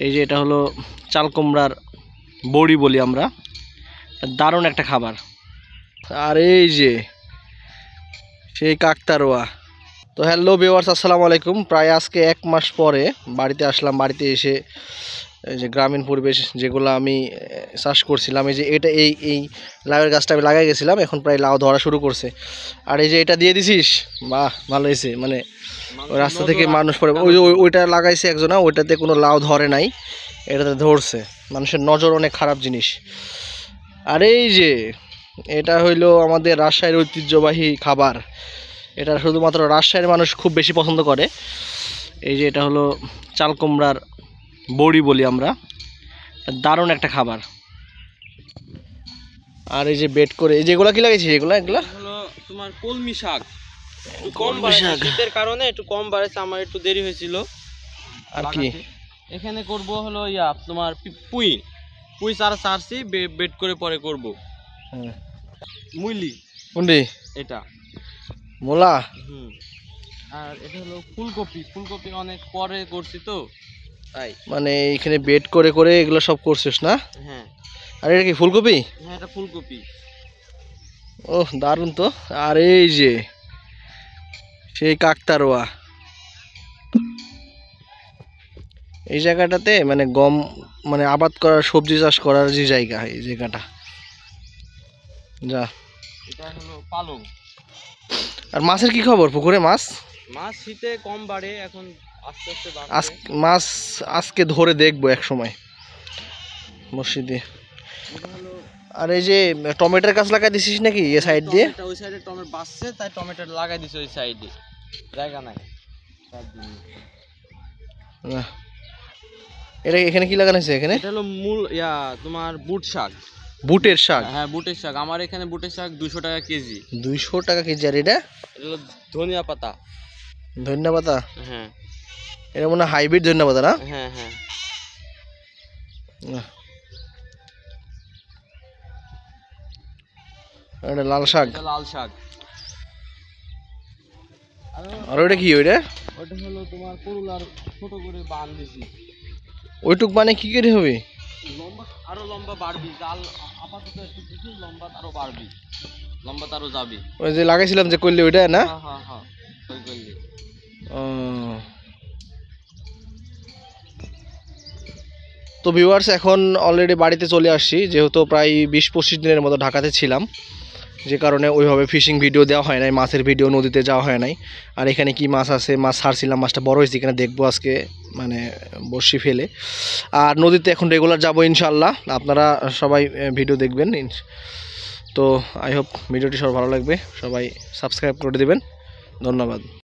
এই যে এটা হলো চাল কুমড়ার বড়ি বলি আমরা, দারুণ একটা খাবার। আর এই যে সেই কাকতারোয়া। তো হ্যালো ভিউয়ার্স, আসসালামু আলাইকুম। প্রায় আজকে 1 মাস পরে বাড়িতে আসলাম। বাড়িতে এসে এই যে গ্রামীণ পরিবেশ যেগুলো আমি চাষ করছিলাম, এই যে এটা এই লাউয়ের গাছটা আমি লাগাই গেছিলাম, এখন প্রায় লাউ ধরা শুরু করছে। আর এই যে এটা দিয়ে দিছিস, বাহ ভালো হয়েছে। মানে ওই রাস্তা থেকে মানুষ পড়ে, ওইটা লাগাইছে একজনা, ওইটাতে কোনো লাউ ধরে নাই, এটাতে ধরছে। মানুষের নজর অনেক খারাপ জিনিস। আর এই যে এটা হইলো আমাদের রাজশাহীর ঐতিহ্যবাহী খাবার, এটা শুধুমাত্র রাজশাহীর মানুষ খুব বেশি পছন্দ করে। এই যে এটা হলো চাল কুমড়ার বড়ি বলি আমরা, দারুণ একটা খাবার। আর এই যে বেড করে এই যেগুলা কি লাগাইছি, এগুলা হলো তোমার কলমি শাক। কম বাড়ছে শীতের কারণে, একটু কম বাড়ছে, আমার একটু দেরি হয়েছিল। আর কি এখানে করব হলো তোমার পুঁই চারা চারছি, বেড করে পরে করব। হ্যাঁ, মুইলি কোনটি? এটা মোলা। আর এটা হলো ফুলকপি অনেক পরে করছি তো তাই। মানে এখানে বেড করে করে এগুলো সব করছিস না? হ্যাঁ। আর এটা কি ফুলকপি? হ্যাঁ, এটা ফুলকপি। ওহ দারুণ তো। আর এই যে সেই কাকতারোয়া, এই জায়গাটাতে মানে গম মানে আবাদ করার, সবজি চাষ করার যে জায়গা, এই জায়গাটা যা। এটা হলো পালং। আর মাছের কি খবর? পুকুরে মাছ শীতে কম বাড়ে, এখন আস্তে আস্তে বাড়বে। মাছ আজকে ধরে দেখবো এক সময় মসজিদে। আর এই যে টমেটোর গাছ লাগাই দিছিস নাকি এই সাইড দিয়ে? ওই সাইডে টমেটো বাসছে, তাই টমেটো লাগাই দিছে ওই সাইডে, জায়গা নাই। এটা এখানে কি লাগানো হয়েছে? এখানে এটা হলো তোমার বুট শাক। বুটের শাক? হ্যাঁ, বুটের শাক। আমার এখানে বুটের শাক 200 টাকা কেজি। 200 টাকা কেজি। আর এটা হলো ধনিয়া পাতা। ধনিয়া পাতা? হ্যাঁ, এটা মনে হয় হাইব্রিড ধনিয়া পাতা না? হ্যাঁ হ্যাঁ। এটা লাল শাক। লাল শাক। আর ওইটা কি? ওইটা হলো তোমার করলার ছোট করে বান দিছি। ওইটুক মানে কি করে হবে? লম্বা আরো লম্বা বাড়বি, জাল আপাতত একটু কিছু লম্বা আরো বাড়বি, লম্বা আরো যাবি। ওই যে লাগাইছিলাম যে করলে ওইটা না? হ্যাঁ হ্যাঁ হ্যাঁ, ওই করলি। তো ভিউয়ার্স, এখন অলরেডি বাড়িতে চলে আসছি, যেহেতু প্রায় 20-25 দিনের মতো ঢাকাতে ছিলাম, যে কারণে ওইভাবে ফিশিং ভিডিও দেওয়া হয় নাই, মাছের ভিডিও নদীতে যাওয়া হয় নাই। আর এখানে কি মাছ আছে, মাছ ছাড়ছিলাম, মাছটা বড় হয়েছে কিনা দেখবো আজকে, মানে বড়শি ফেলে। আর নদীতে এখন রেগুলার যাবো ইনশাল্লাহ, আপনারা সবাই ভিডিও দেখবেন। তো আই হোপ ভিডিওটি সবার ভালো লাগবে, সবাই সাবস্ক্রাইব করে দেবেন। ধন্যবাদ।